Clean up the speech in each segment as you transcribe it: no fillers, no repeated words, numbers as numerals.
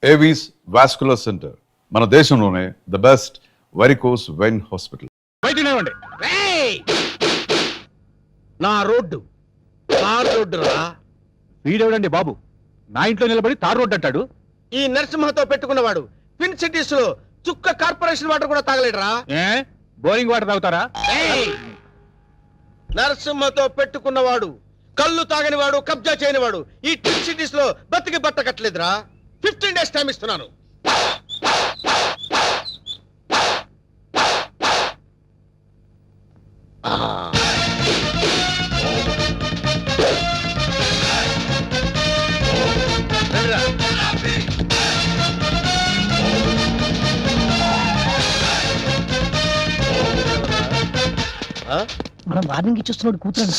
Avis vascular centre, మన దేశంలోనే the best varicose vein hospital. బయటనేవ్వండి. నా రోడ్డు తార్ రోడ్డు రా. వీడెవడండి బాబు నా ఇంట్లో నిలబడి తార్ రోడ్డు అంటాడు? ఈ నరసింహతో పెట్టుకున్నవాడు ట్విన్ సిటీస్ లో చుక్క కార్పొరేషన్ వాటర్ కూడా తాగలేడురా. బోరింగ్ వాటర్ తాగుతారా? నరసింహతో పెట్టుకున్నవాడు కళ్ళు తాగనివాడు, కబ్జా చేయనివాడు ఈ ట్విన్ సిటీస్ లో బతికి బట్ట కట్టలేదురా. 15 days టైం ఇస్తున్నాను. మనం వార్నింగ్ ఇచ్చేస్తున్నాడు కూతురు.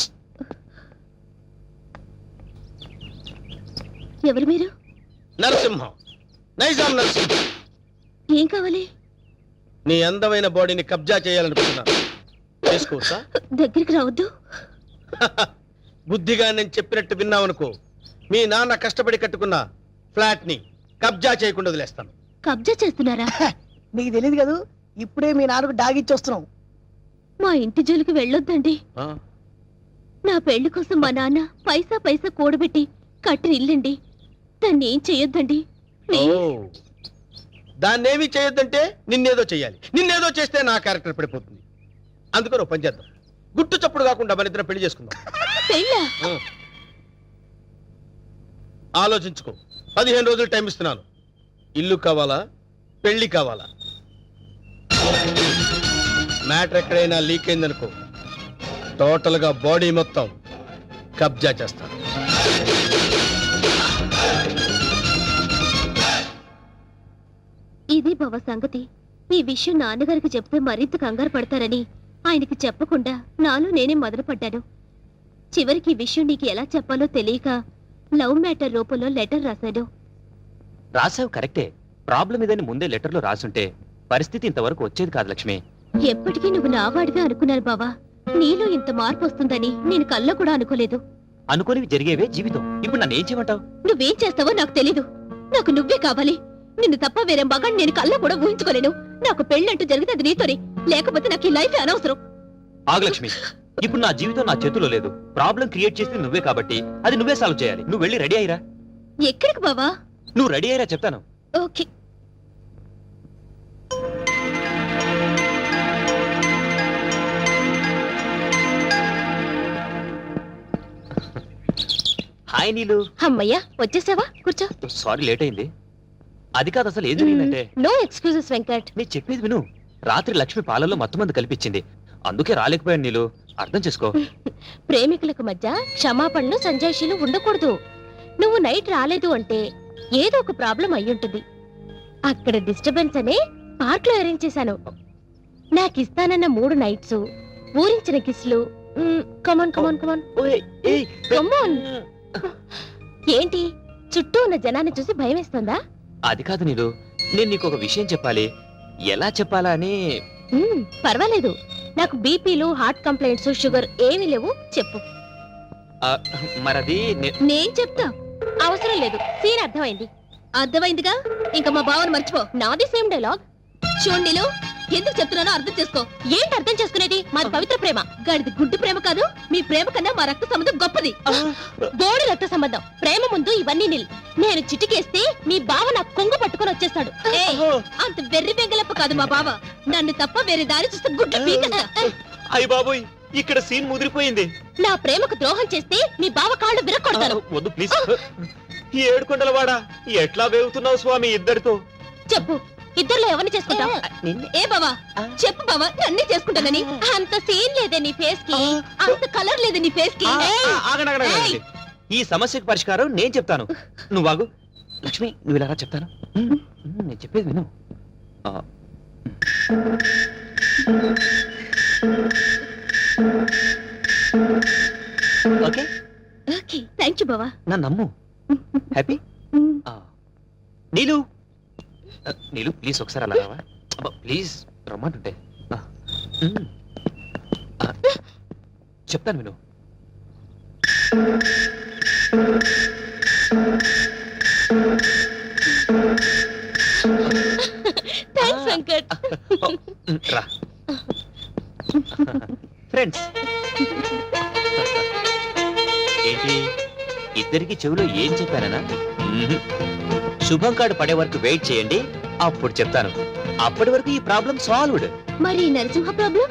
ఎవరు మీరు? నరసింహం, నైజాం నరసింహం. ఏం కావాలి? నీ అందమైన బాడీని కబ్జా చేయాలనుకుంటున్నాను. చేసుకోవచ్చా? దగ్గరికి రావద్దు. బుద్ధిగా నేను చెప్పినట్టు విన్నావనుకో, మీ నాన్న కష్టపడి కట్టుకున్న ఫ్లాట్ ని కబ్జా చేయకుండా వదిలేస్తాను. కబ్జా చేస్తున్నారా? నీకు తెలియదు కదా, ఇప్పుడే మీ నాన్నకు డాగిచ్చి వస్తున్నాం. మా ఇంటి జోలికి వెళ్ళొద్దండి. నా పెళ్లి కోసం మా నాన్న పైసా పైసా కూడబెట్టి కట్టిన ఇల్లండి. దాన్ని ఏం చెయ్యొద్దండి. దాన్నేమీ చేయొద్దంటే నిన్నేదో చెయ్యాలి. నిన్నేదో చేస్తే నా క్యారెక్టర్ పడిపోతుంది. అందుకని పని చేద్దాం, గుట్టు చప్పుడు కాకుండా మన ఇద్దరం పెళ్లి చేసుకుందాం. పెళ్ళా? ఆలోచించుకో. 15 రోజులు టైం ఇస్తున్నాను. ఇల్లు కావాలా, పెళ్లి కావాలా? మ్యాటర్ ఎక్కడైనా లీక్ అయిందనుకో, టోటల్ గా బాడీ మొత్తం కబ్జా చేస్తాను. ఇది బావ సంగతి. ఈ విషయం నాన్నగారికి చెప్తే మరింత కంగారు పడతారని ఆయనకి చెప్పకుండా నాలో నేనే మొదలుపడ్డాను. చివరికి ఈ విషయం నీకు ఎలా చెప్పాలో తెలియక లవ్ మ్యాటర్ రూపంలో లెటర్ రాశాను. రాసావు కరెక్టే. ప్రాబ్లం ఇదని ముందే లెటర్లో రాసుంటే పరిస్థితి ఇంతవరకు వచ్చేది కాదు లక్ష్మి. ఎప్పటికీ నువ్వు నావాడిగా అనుకున్నాను బావా. నీలో ఇంత మార్పు వస్తుందని నేను కల్లో కూడా అనుకోలేదు. అనుకోనివి జరిగేవే జీవితం. ఇప్పుడు నన్ను ఏం చేయమంటావు? నువ్వేం చేస్తావో నాకు తెలీదు. నాకు నువ్వే కావాలి. నిన్ను తప్ప వేరే మగాన్ని నేను కల్లో కూడా ఊహించుకోలేను. నాకు పెళ్ళంటూ జరిగితే అది నీతోనే, లేకపోతే నాకు ఈ లైఫ్ అనవసరం. ఆగు లక్ష్మి, ఇప్పుడు నా జీవితం నా చేతిలో లేదు. ప్రాబ్లం క్రియేట్ చేసింది నువ్వే కాబట్టి అది నువ్వే సాల్వ్ చేయాలి. నువ్వు వెళ్ళి రెడీ అయ్యిరా. ఎక్కడికి బావా? నువ్వు రెడీ అయ్యిరా చెప్తాను. ఓకే. హాయ్ నీలు. అమ్మయ్యా, వచ్చేసావా? కూర్చో. సారీ లేట్ అయింది. అది కాదు, అసలు ఏం జరిగిందంటే. No excuses Venkat. నీ చెప్పేది విను. రాత్రి లక్ష్మి పాలల్లో మత్తుమంది కల్పించింది. అందుకే రాలేకపోయాను నీలు. అర్థం చేసుకో. ప్రేమికులకు మధ్య క్షమాపణలు సంజాయిషీలు ఉండకూడదు. నువ్వు నైట్ రాలేదు అంటే ఏదో ఒక ప్రాబ్లం అయ్యుంటుంది. అక్కడ డిస్టర్బెన్స్ అనే పార్క్ లో అరేంజ్ చేశాను. నాకిస్తానన్న 3 నైట్స్, ఊరించిన కిస్లు. కమాన్ కమాన్ కమాన్ కమాన్. ఏంటి, చుట్టూ ఉన్న జనాన్ని చూసి భయం వేస్తుందా? అది కాదు నీలు, నేను నీకు ఒక విషయం చెప్పాలి. ఎలా చెప్పాలా అని. పర్వాలేదు. నాకు బీపీలు, హార్ట్ కంప్లైంట్స్, షుగర్ ఏమీ లేవు. చెప్పు. మరది నేను చెప్తా. అవసరం లేదు. సీన్ అర్థమైంది. అర్థమైందిగా, ఇంకా మా బావని మర్చిపో. నాది సేమ్ డైలాగ్. చూడండిలో ఎందుకు చెప్తున్నానో అర్థం చేసుకో. ఏంటి అర్థం చేసుకునేది? మాది పవిత్ర ప్రేమ, గాడిది గుడ్డు ప్రేమ కాదు. మీ ప్రేమ కన్నా మా రక్త సంబంధం గొప్పది. బోడి రక్త సంబంధం. ప్రేమ ముందు ఇవన్నీ నిల్. నేను చిటికేస్తే మీ బావ నాకు కొంగు పట్టుకొని వచ్చేస్తాడు. అంత వెర్రి బెంగలప్ప కాదు మా బావ. నన్ను తప్ప వేరే దారి చూస్తే గుడ్డు పీకేస్తా. అయ్య బాబోయ్, ఇక్కడ సీన్ ముదిరిపోయింది. నా ప్రేమకు ద్రోహం చేస్తే మీ బావ కాళ్ళు విరక్కొడతారు. వద్దు ప్లీజ్. ఏడుకొండల వాడా, ఎట్లా వేగుతున్నావు స్వామి ఇద్దరితో? చెప్పు, ఇద్దర్లో ఎవరిని చేసుకుంటావు? ఏ బావా, చెప్పు బావా, నన్నే చేసుకుంటానని. అంత సీన్ లేదే నీ ఫేస్ కి, అంత కలర్ లేదే నీ ఫేస్ కి. ఈ సమస్యకు పరిష్కారం నేను చెప్తాను. నువ్వు బాగు లక్ష్మి, నువ్వు ఇలా చెప్తాను. నేను చెప్పేది విను. ఓకే ఓకే, థ్యాంక్ యూ బావా. నా నమ్ము. హ్యాపీ. నీలు, నీలు ప్లీజ్ ఒకసారి అలా రావా? ప్లీజ్ రమ్మంటుంటే. చెప్తాను విను. థ్యాంక్స్ వెంకట్. రా ఫ్రెండ్స్. ఏంటి ఇద్దరికి చెవిలో ఏం చెప్పానన్నా? శుభం కార్డు పడే వరకు వెయిట్ చేయండి, అప్పుడు చెప్తాను. అప్పటి వరకు ఈ ప్రాబ్లం సాల్వ్డ్. మరి నరసింహ ప్రాబ్లం?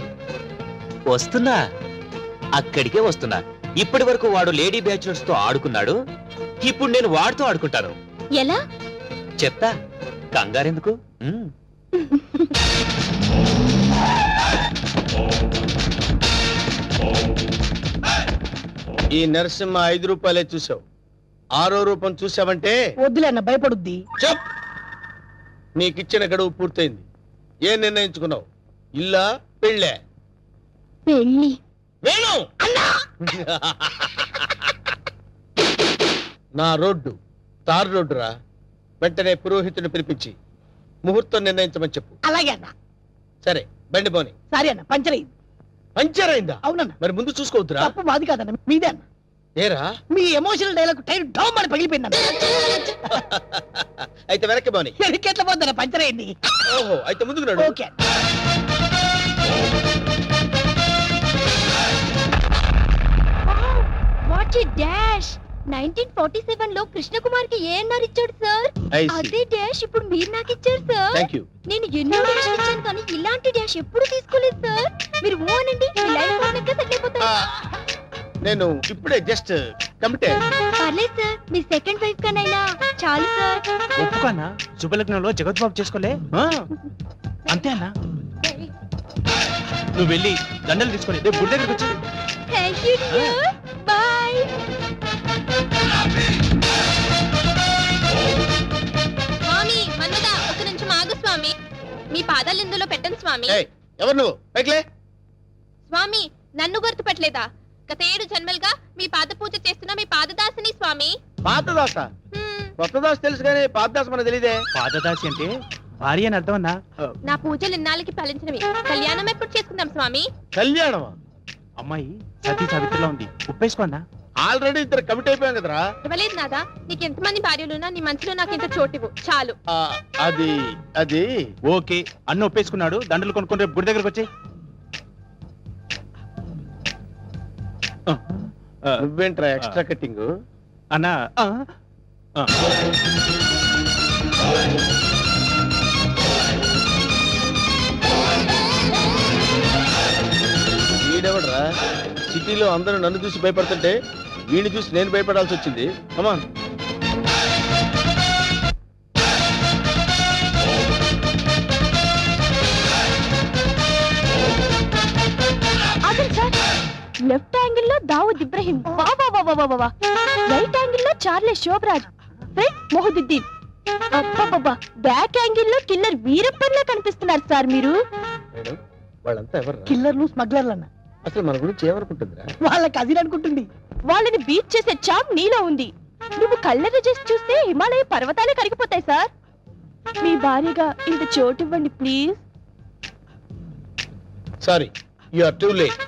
వస్తున్నా, అక్కడికే వస్తున్నా. ఇప్పటి వరకు వాడు లేడీ బ్యాచులర్స్ తో ఆడుకున్నాడు, ఇప్పుడు నేను వాడితో ఆడుకుంటాను. ఎలా? చెప్తా, కంగారెందుకు? ఈ నరసింహ 5 రూపాయలే చూసావు, 6వ రూపం చూసావంటే వద్దులే అన్న భయపడుద్ది. చెప్. నీకిచ్చిన గడువు పూర్తయింది. ఏం నిర్ణయించుకున్నావు? ఇల్లా పెళ్ళే? పెళ్ళి. వేణు నా రోడ్డు తారు రోడ్డు రా. వెంటనే పురోహితుని పిలిపించి ముహూర్తం నిర్ణయించమని చెప్పు. అలాగే అన్న. సరే బండి పోని. సరే అన్న, పంచర్ అయింది. పంచర్ అయిందా? అవునన్న. మరి ముందు చూసుకోవద్దురా. తప్పు మాది కాదన్న, మీదే అన్న. ఏరా మీ ఎమోషనల్ డైలాగ్ టైర్ డౌన్ అని పగిలిపోయిందన్న. అయితే వెనక్కి పోని. ఎట్లా పోద్దన్న, పంచర్ అయింది. ఓహో, అయితే ముందుకు నడు. ఓకే అన్న. What a dash! 1947 లో కృష్ణకుమార్ కి ఏఎన్ఆర్ ఇచ్చాడు సార్. I see. అదే డాష్ ఇప్పుడు మీరు నాకు ఇచ్చారు సార్. Thank you. నేను ఎన్నో డాష్ ఇచ్చాను కానీ ఇలాంటి డాష్ ఎప్పుడు తీసుకోలేదు సార్. మీరు ఓ అనండి, మీ లైఫ్ పార్ట్నర్గా సెట్ అయిపోతారు. నేను ఇప్పుడే జస్ట్ కమిటే. పర్లేదు సార్, మీ సెకండ్ వైఫ్ కనైనా చాలు సార్. ఒప్పుకన్నా శుభలగ్నంలో జగత్ బాబు చేసుకోలే. అంతే అన్నా. నువ్వు వెళ్ళి దండలు తీసుకొని రేపు గుడి దగ్గరకు వచ్చి. Thank you dear. బై. స్వామి మన్మదా, ఒక నిమిషం ఆగు స్వామి. మీ పాదాలు ఇందులో పెట్టండి స్వామి. ఏయ్, ఎవరు నువ్వు? పైకిలే. స్వామి నన్ను గుర్తుపట్టలేదా? గత 7 జన్మలుగా మీ పాద పూజ చేస్తున్న మీ పాదదాసిని స్వామి. పాతదాస? కొత్త దాస్ తెలుసు కానీ పాతదాస మనకు తెలియదే. పాదదాసి అంటే భార్య అని అర్థం అన్నా. నా పూజలు ఇన్నాళ్ళకి ఫలించినవి. కళ్యాణం ఎప్పుడు చేసుకుందాం స్వామి? కళ్యాణమా? అమ్మాయి సతీ సావిత్రిలో ఉంది, ఉప్పేసుకో అన్నా. ఆల్రెడీ ఇద్దరు కమిట్ అయిపోయాం కదరా. ఇవ్వలేదు నాదా, నీకు ఎంతమంది భార్యలున్నా నీ మనసులో నాకు ఇంత చోటివ్వు చాలు. అది అది ఓకే, అన్న ఒప్పేసుకున్నాడు. దండలు కొనుక్కొని రేపు గుడి దగ్గరకు వచ్చి. నువ్వేంట్రా ఎక్స్ట్రా కట్టింగ్? అన్నా వీడెవడరా? సిటీలో అందరూ నన్ను చూసి భయపడుతుంటే వీడిని చూసి నేను భయపడాల్సి వచ్చింది. కమాన్. లెఫ్ట్ యాంగిల్ లో దావుద్ ఇబ్రహీం, రైట్ యాంగిల్ లో చార్లే శోభరాజ్, ఫ్రంట్ మొహదుద్దీన్, బ్యాక్ యాంగిల్ లో కిల్లర్ వీరప్పన్లా కనిపిస్తున్నారు సార్ మీరు. మేడం, వాళ్ళంతా ఎవరు? కిల్లర్లు స్మగ్లర్లు అన్న. అసలు మన గురించి ఏమనుకుంటుందిరా? వాళ్ళకి అది అనుకుంటుంది. వాళ్ళని బీట్ చేసే చాప్ నీలో ఉంది. నువ్వు కళ్ళని చేసి చూస్తే హిమాలయ పర్వతాలే కరిగిపోతాయి సార్. మీ భార్యగా ఇంత చోటు ఇవ్వండి please. Sorry, you are too late.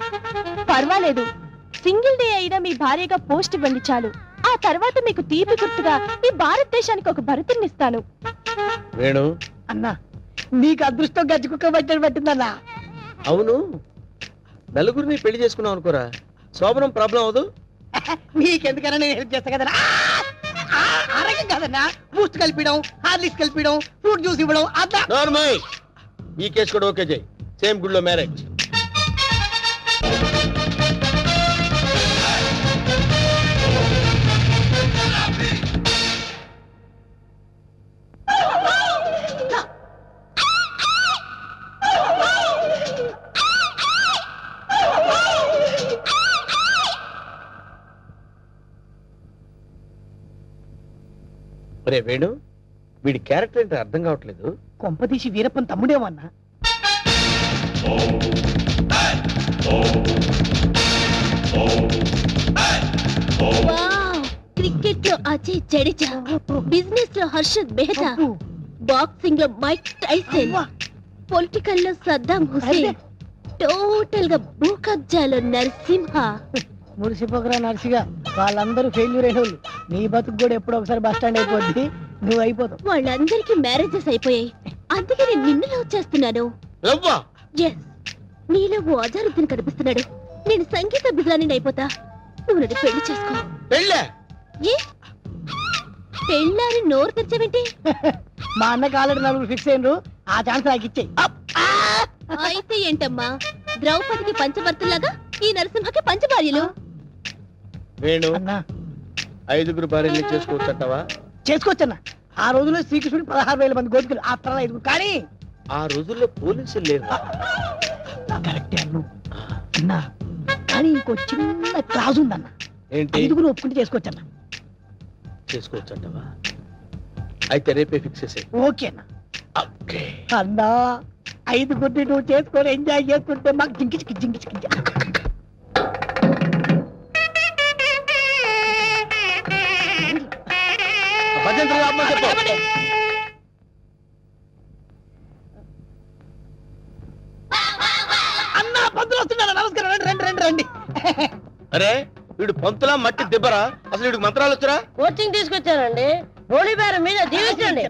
పర్వాలేదు, సింగిల్ డే అయినా మీ భార్యగా పోస్ట్ ఇవ్వండి చాలు. ఆ తర్వాత మీకు తీపి గుర్తుగా ఈ భారతదేశానికి ఒక భరతుని ఇస్తాను. వేణు అన్నా, నీకు అదృష్టం గజ్జి కుక్క పట్టని పట్టిందన్నా. అవును, నలుగురిని పెళ్లి చేసుకున్నావు అనుకోరా, శోభనం ప్రాబ్లం అవదు. నీకెందుకన్నా నేను హెల్ప్ చేస్తా కదన్నా. అరగం కదన్నా, బూస్ట్ కలిపిడం, హార్లిక్స్ కలిపిడం, ఫ్రూట్ జ్యూస్ ఇవ్వడం. అదా నార్మల్. ఈ కేసు కూడా ఓకే చేయి. సేమ్ గుడిలో మ్యారేజ్. ఒరే వేణు, వీడి క్యారెక్టర్ ఏంటో అర్థం కావట్లేదు. కొంపదీసి వీరప్పన్ తమ్ముడేమన్నా. క్రికెట్ లో అజయ్ జడేజా, బిజినెస్ లో హర్షద్ మెహతా, బాక్సింగ్ లో మైక్ టైసన్, పొలిటికల్ లో సద్దాం హుసేన్, టోటల్ గా భూ కబ్జాలో నరసింహ. మురిసిపోకరా నర్సిగా, వాళ్ళందరూ ఫెయిల్యూర్ అయిన వాళ్ళు. నీ బతుకు కూడా ఎప్పుడో ఒకసారి బస్ స్టాండ్ అయిపోద్ది. నువ్వు అయిపోతావు. వాళ్ళందరికీ మ్యారేజెస్ అయిపోయాయి, అందుకే నేను నిన్ను లవ్ చేస్తున్నాను. లవ్వా? ఎస్, నీలో ఓ అజారుద్దీన్ కనిపిస్తున్నాడు. నేను సంగీత బిజాని అయిపోతా, నువ్వు నన్ను పెళ్లి చేసుకో. పెళ్ళే? ఏ పెళ్ళాని నోరు తెరిచావేంటి? మా అన్నకి ఆల్రెడీ నలుగురు ఫిక్స్ అయినరు, ఆ ఛాన్స్ నాకు ఇచ్చేయి. అయితే ఏంటమ్మా, ద్రౌపదికి పంచభర్తలాగా ఈ నరసింహకి పంచభార్యలు. వేణు, అన్నా 5 భార్యలు చేసుకోవచ్చంటావా? చేసుకోవచ్చన్నా. ఆ రోజుల్లో శ్రీకృష్ణుడు 16,000 మంది గోపికలు, ఆ తర్వాత 5. కానీ ఆ రోజుల్లో పోలీసులు లేరు. కరెక్టే అన్ను అన్నా, కానీ ఇంకో చిన్న క్లాజ్ ఉందన్న. ఏంటి? 5 ఒప్పుకుంటే చేసుకోవచ్చన్నా. చేసుకోవచ్చంటావా? అయితే రేపే ఫిక్స్ చేసే. ఓకే అన్న. అన్నా 5 నువ్వు చేసుకొని ఎంజాయ్ చేసుకుంటే మాకు జింకిచికి జింకిచికి. భజంత్రులు ఆపమని చెప్పు. అన్నా పంతులు వస్తున్నాడు. నమస్కారం, రండి రండి రండి రండి. అరే వీడు పంతులా మట్టి దిబ్బరా? అసలు వీడికి మంత్రాలు వచ్చరా? కోచింగ్ తీసుకొచ్చానండి. హోలీ బేరం మీద దీవించండి.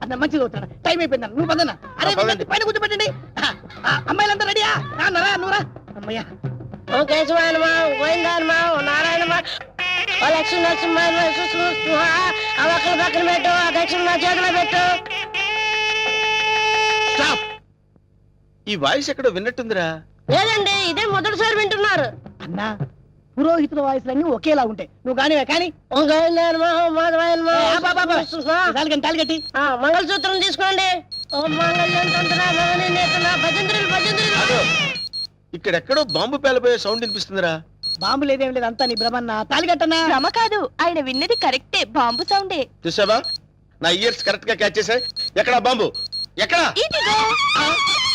అన్న మంచిగా అవుతాడు. టైం అయిపోయింది, నువ్వు పదన్నా. అరే పదండి. వీళ్ళని పైన కూర్చోబెట్టండి. అమ్మాయిలంతా రెడీయా? నరా నువ్వురా. అమ్మయ్యా ఓ కేశవాయనమా, గోవిందాయనమా, ఓ నారాయణమా, ఓ లక్ష్మీ నరసింహాయనమా, సుస్మృహ. ఆ ఒక్కల పక్కన పెట్టు, ఆ దక్షిణ నా చేతిలో పెట్టు. స్టాప్. ఈ వాయిస్ ఎక్కడో విన్నట్టుందిరా. లేదండి, ఇదే మొదటిసారి వింటున్నారు. అన్నా పురోహితుల వాయిస్లన్నీ ఒకేలా ఉంటాయి. నువ్వు కానివే కానీ ఓ గోవిందాయనమా, ఓ మాధవాయనమా, ఏ, ఆపు, ఆపు, ఆపు. సుస్మృహ. తాలిగట్టి ఆ మంగళసూత్రం తీసుకోండి. ఓ మంగళ్యం తంత్ర భవని నేతన భజంత్రులు భజంత్రులు. అదో ఇక్కడెక్కడో బాంబు పేలపోయే సౌండ్ వినిపిస్తుందిరా. బాంబు లేదేం లేదు, అంతా నీ భ్రమన్న. తాలిగట్టన్నా. భ్రమ కాదు, ఆయన విన్నది కరెక్టే, బాంబు సౌండే. చూసావా, నా ఇయర్స్ కరెక్ట్ గా క్యాచ్ చేశాయి. ఎక్కడా బాంబు? ఎక్కడా? ఇదిగో.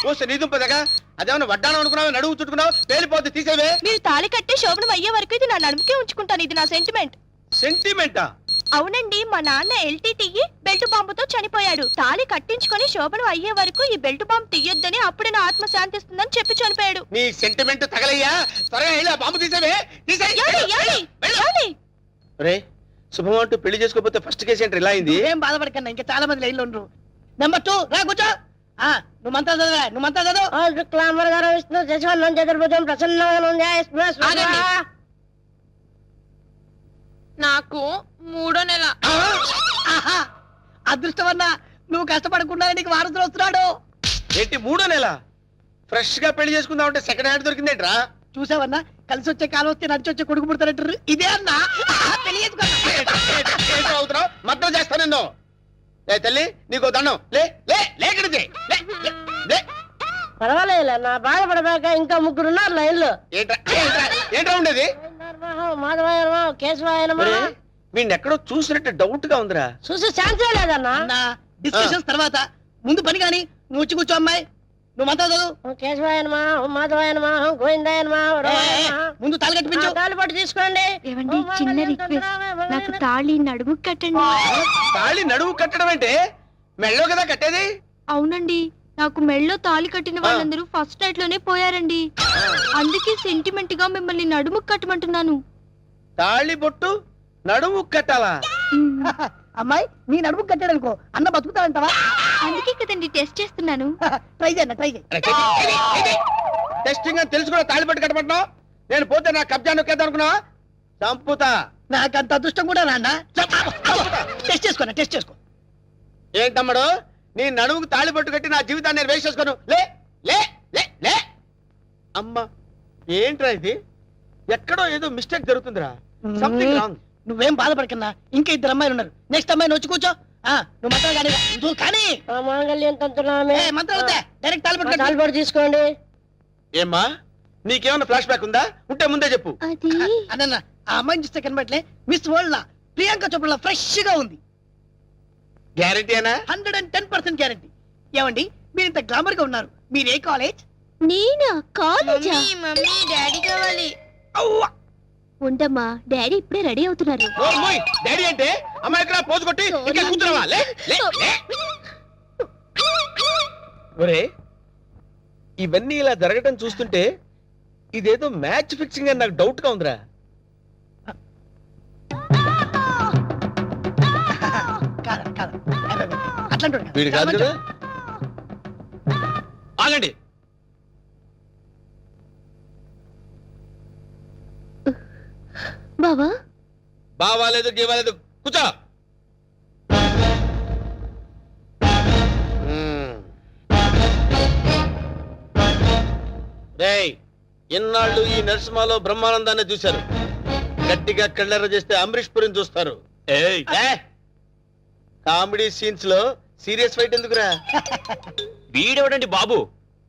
ఓస్తే నీ దుంపదగా. అదేమన్నా వడ్డానం అనుకున్నావు, నడువు చుట్టుకున్నావు, పేలిపోతే తీసేవే. మీరు తాళి కట్టి శోభనం అయ్యే వరకు ఇది నా నడుముకే ఉంచుకుంటాను, ఇది నా సెంటిమెంట్. సెంటిమెంటా? అవునండి, మా నాన్న ఎల్టీటీఈ బెల్ట్ బాంబుతో చనిపోయాడు. తాళి కట్టించుకొని శోభనం అయ్యే వరకు ఈ బెల్ట్ బాంబు తీయొద్దని, అప్పుడే నా ఆత్మ శాంతిస్తుందని చెప్పి చనిపోయాడు. నీ సెంటిమెంట్ తగలయ్యా. త్వరగా వెళ్ళి ఆ బాంబు తీసేవే. తీసేయ్. రే శుభం అంటూ పెళ్లి చేసుకోకపోతే ఫస్ట్ కేసు ఏంటి ఇలా అయింది? ఏం బాధపడకన్నా, ఇంకా చాలా మంది లైన్లో ఉండరు. నెంబర్ 2 రా కూర్చో. నువ్వు మంత్రాలు చదవరా, నువ్వు మంత్రాలు చదువు. ఓ శుక్లాంబర గారు విష్ణు శశివర్ణం చతుర్భుజం ప్రసన్నం ఆగండి. నాకు 3వ నెల. ఆహా, అదృష్టమన్నా, నువ్వు కష్టపడకుండా నీకు వారసులు వస్తున్నాడు. ఏంటి 3వ నెల? ఫ్రెష్ గా పెళ్లి చేసుకుందాం అంటే సెకండ్ హ్యాండ్ దొరికిందేంట్రా? చూసావన్నా, కలిసి వచ్చే కాలం వస్తే నడిచి వచ్చే కొడుకు పుడతారంటారు. ఇదే అన్నా పెళ్లి చేసుకో. అవుతున్నావు మద్దతు చేస్తా నిన్ను. ఏ తల్లి నీకు దండం. లే లే లేకడితే లే లే, లే. పర్వాలేదు, నా బాధపడబాక ఇంకా 3 ఉన్నారు లైన్లో. ఏంట్రా ఏంట్రా ఏంట్రా ఉండేది? మాధవాయనమా, కేశవాయనమా. వీడిని ఎక్కడో చూసినట్టు డౌట్ గా ఉందిరా. చూసి ఛాన్సే లేదన్నా. అన్నా డిస్కషన్స్ తర్వాత, ముందు పని కానీ నువ్వు వచ్చి కూర్చో. అమ్మాయి నువ్వు మంత్రాలు చదువు. ఓ కేశవాయనమా, ఓ మాధవాయనమా, ఓ గోవిందాయనమా, ఓ రమాయనమా. ముందు తాళి కట్టిపించు. తాళి పట్టు తీసుకోండి. ఏవండి, చిన్న రిక్వెస్ట్, నాకు తాళి నడుము కట్టండి. తాళి నడువు కట్టడం అంటే మెళ్ళో కదా కట్టేది. అవునండి, నాకు మెళ్ళో తాళి కట్టిన వాళ్ళందరూ ఫస్ట్ నైట్ లోనే పోయారండి. అందుకే సెంటిమెంట్ గా మిమ్మల్ని నడుము కట్టమంటున్నాను. తాళి బొట్టు నడుము కట్టాలా? అమ్మాయి నీ నడుము కట్టాడు అనుకో, అన్న బతుకుతాడంటావా? అందుకే కదండి టెస్ట్ చేస్తున్నాను. ట్రై చేయన్న, ట్రై చేయి. టెస్టింగ్ అని తెలుసు కూడా తాళి పట్టు కట్టమంటున్నావు. నేను పోతే నా కబ్జా నొక్కేద్దాం అనుకున్నావా? చంపుతా. నాకు అంత అదృష్టం కూడా నాన్న. టెస్ట్ చేసుకోనా, టెస్ట్ చేసుకో. ఏంటమ్మడు, నీ నడుముకు తాళి పట్టు కట్టి నా జీవితాన్ని నేను వేస్ట్ చేసుకోను. లే లే లే లే. అమ్మా ఏంట్రా ఇది? ఎక్కడో ఏదో మిస్టేక్ జరుగుతుందిరా. Something wrong. నువ్వేం బాధపడకన్నా, ఇంకా 2 అమ్మాయిలు ఉన్నారు. నెక్స్ట్ అమ్మాయిని వచ్చి కూర్చో. నువ్వు మంత్రాలు కానీ నువ్వు కానీ ఆ మాంగళ్యం తంతునామే. మంత్రాలు డైరెక్ట్ తాళి తాళి పట్టు. పట్టు తీసుకోండి. ఏమ్మా నీకేమన్నా ఫ్లాష్ బ్యాక్ ఉందా? ఉంటే ముందే చెప్పు. అది అన్న ఆ అమ్మాయిని చూస్తే కనబట్లే మిస్ వరల్డ్ లా ప్రియాంక చోప్రా ఫ్రెష్ గా ఉంది. గ్యారెంటీనా? 110% గ్యారంటీ. ఏమండి మీరు ఇంత గ్లామర్ గా ఉన్నారు, మీరు ఏ కాలేజ్? నేనా? కాలేజా? మమ్మీ డాడీ కావాలి. అవ్వ ఉండమ్మా, డాడీ ఇప్పుడే రెడీ అవుతున్నారు. ఓ అమ్మాయి, డాడీ అంటే అమ్మాయి ఇక్కడ పోజు కొట్టి ఇంకా కూర్చున్నావా? లే లే లే. ఒరే ఇవన్నీ ఇలా జరగటం చూస్తుంటే ఇదేదో మ్యాచ్ ఫిక్సింగ్ అని నాకు డౌట్ గా ఉందిరా. కాదు కాదు అట్లాంటి వీడు కాదు కదా ఆగండి బావా బావాలేదు గీవాలేదు కూర్చో రేయ్ ఇన్నాళ్ళు ఈ నరసింహలో బ్రహ్మానందాన్ని చూశారు గట్టిగా కళ్ళెర్ర చేస్తే అమరీష్ పురిని చూస్తారు ఏయ్ కామెడీ సీన్స్ లో సీరియస్ ఫైట్ ఎందుకురా వీడెవడండి బాబు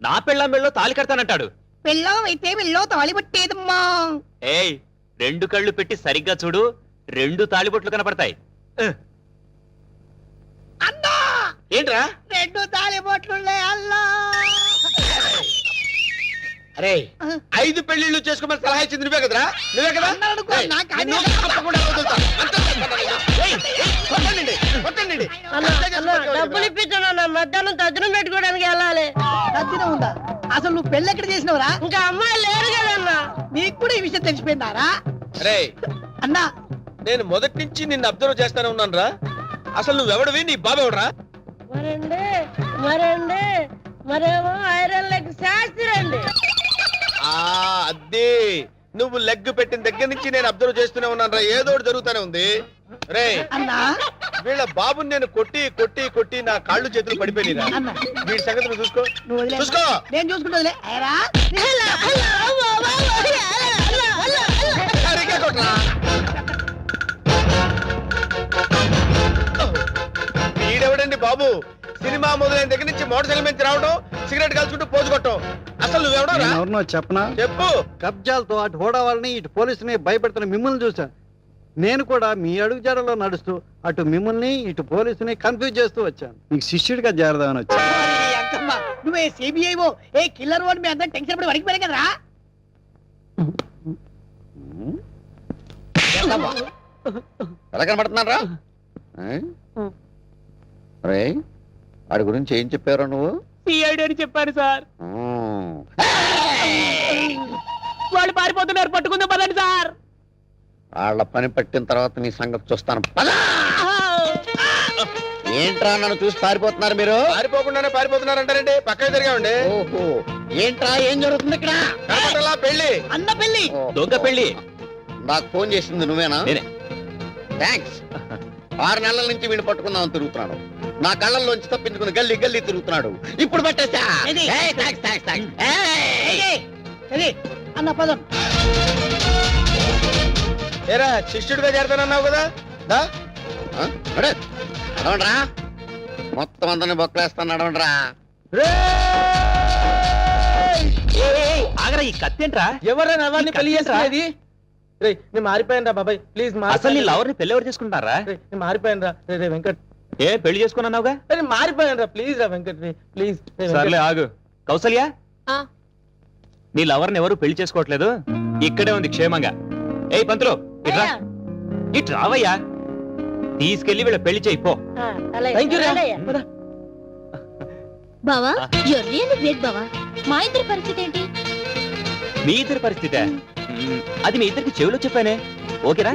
నా పెళ్ళాం మెళ్ళో తాలి కడతానంటాడు పెళ్ళం అయితే వెళ్ళో తాళి పట్టేదమ్మా. ఏయ్ 2 కళ్ళు పెట్టి సరిగ్గా చూడు 2 తాళిబొట్లు కనపడతాయి అన్నా ఏంట్రా 2 తాళి బొట్లున్నాయి అల్లా. అరే 5 పెళ్లిళ్ళు చేసుకోమని సలహా ఇచ్చింది నువ్వే కదరా నువ్వే కదా అన్నాడు కూడా, ఏయ్, నాకు నిన్ను అదే. తప్పకుండా వదులుతా. అంతే చెప్పండి. ఏయ్, కొట్టండి, కొట్టండి. డబ్బులు ఇప్పించాను మధ్యాహ్నం తజ్జనం పెట్టుకోవడానికి వెళ్ళాలి. తద్దినం ఉందా? అసలు నువ్వు పెళ్ళి ఎక్కడ చేసినవరా? ఇంకా అమ్మాయి లేరు కదన్నా. నీకు కూడా ఈ విషయం తెలిసిపోయిందారా? అరే అన్నా నేను మొదటి నుంచి నిన్ను అబ్జర్వ్ చేస్తానే ఉన్నాను రా అసలు నువ్వెవడవి నీ బాబెవడరా మరండి మరేమో ఐరన్ లెగ్ శాస్త్రి అండి. అదే నువ్వు లెగ్ పెట్టిన దగ్గర నుంచి నేను అబ్జర్వ్ చేస్తూనే ఉన్నాను రా ఏదో ఒకటి జరుగుతూనే ఉంది రే అన్నా వీళ్ళ బాబుని నేను కొట్టి కొట్టి కొట్టి నా కాళ్ళు చేతులు పడిపోయినా అన్నా వీడి సంగతి నువ్వు చూసుకో నువ్వు వదిలే. చూసుకో నేను చూసుకుంటా. సరిగ్గా కొట్రా. వీడెవడండి బాబు సినిమా మొదలైన దగ్గర నుంచి మోటార్ సైకిల్ మీద రావడం సిగరెట్ కలుసుకుంటూ పోజు కొట్టడం అసలు నువ్వెవడరా ఎవరినో చెప్పనా? చెప్పు కబ్జాలతో అటు హోడా వాళ్ళని ఇటు పోలీసుని భయపెడుతున్న మిమ్మల్ని చూసా. నేను కూడా మీ అడుగుజాడలో నడుస్తూ అటు మిమ్మల్ని ఇటు పోలీసుని కన్ఫ్యూజ్ చేస్తూ వచ్చాను. మీకు శిష్యుడిగా చేరదామని వచ్చాను. అంకమ్మ నువ్వే సిబిఐఓ ఏ కిల్లర్ ఓన్ మీ అందరం టెన్షన్ పడి వడికి పోయాం కదరా. ఎలా కనబడుతున్నారా రే వాడి గురించి ఏం చెప్పారు నువ్వు సిఐడి అని చెప్పారు సార్. వాళ్ళు పారిపోతున్నారు పట్టుకుందాం పదండి సార్. వాళ్ళ పని పట్టిన తర్వాత నీ సంగతి చూస్తాను పదా! ఏంట్రా నన్ను చూసి పారిపోతున్నారు మీరు పారిపోకుండానే పారిపోతున్నారంటారండి పక్కన తిరిగామండి ఓహో ఏంట్రా ఏం జరుగుతుంది ఇక్కడ కనపడలా పెళ్లి అన్న పెళ్ళి ఓహో. దొంగ పెళ్లి నాకు ఫోన్ చేసింది నువ్వేనా నేనే. థ్యాంక్స్ 6 నెలల నుంచి వీడిని పట్టుకుందామని తిరుగుతున్నాడు నా కళ్ళల్లోంచి తప్పించుకుని గల్లీ గల్లీ తిరుగుతున్నాడు ఇప్పుడు పట్టేశా ఏది? ఏయ్, థాంక్స్, థాంక్స్, థాంక్స్. ఏయ్! సరే అన్న పదం. ఏరా శిష్యుడిగా చేరతానన్నావు కదా దా ఆ? నడు. నడవండ్రా మొత్తం అందరిని బొక్కలేస్తాను నడవండ్రా ఆగరా ఈ కత్తేంట్రా ఎవరైనా నవాన్ని ఈ పెళ్లి కత్తిరా? చేసుకునేది రేయ్ నేను మారిపోయాను రా బాబాయ్ ప్లీజ్ అసలు నీ లవర్ని పెళ్లి ఎవరు చేసుకుంటారా నేను మారిపోయాను రా రే వెంకట్ ఏ పెళ్లి చేసుకున్నావుగా నేను మారిపోయాను రా ప్లీజ్ రా వెంకట్ ప్లీజ్ సర్లే ఆగు కౌసల్య ఆ. నీ లవర్ని ఎవరు పెళ్లి చేసుకోవట్లేదు ఇక్కడే ఉంది క్షేమంగా ఏయ్ పంతులు ఇట్రా ఇటు రావయ్యా తీసుకెళ్లి వీళ్ళ పెళ్లి చేయి పో థ్యాంక్ యూ రా బావా యూర్ రియల్లీ గ్రేట్ బావా. మా ఇద్దరి పరిస్థితి ఏంటి? మీ ఇద్దరి పరిస్థితే అది మీ ఇద్దరికి చెవిలో చెప్పానే ఓకేరా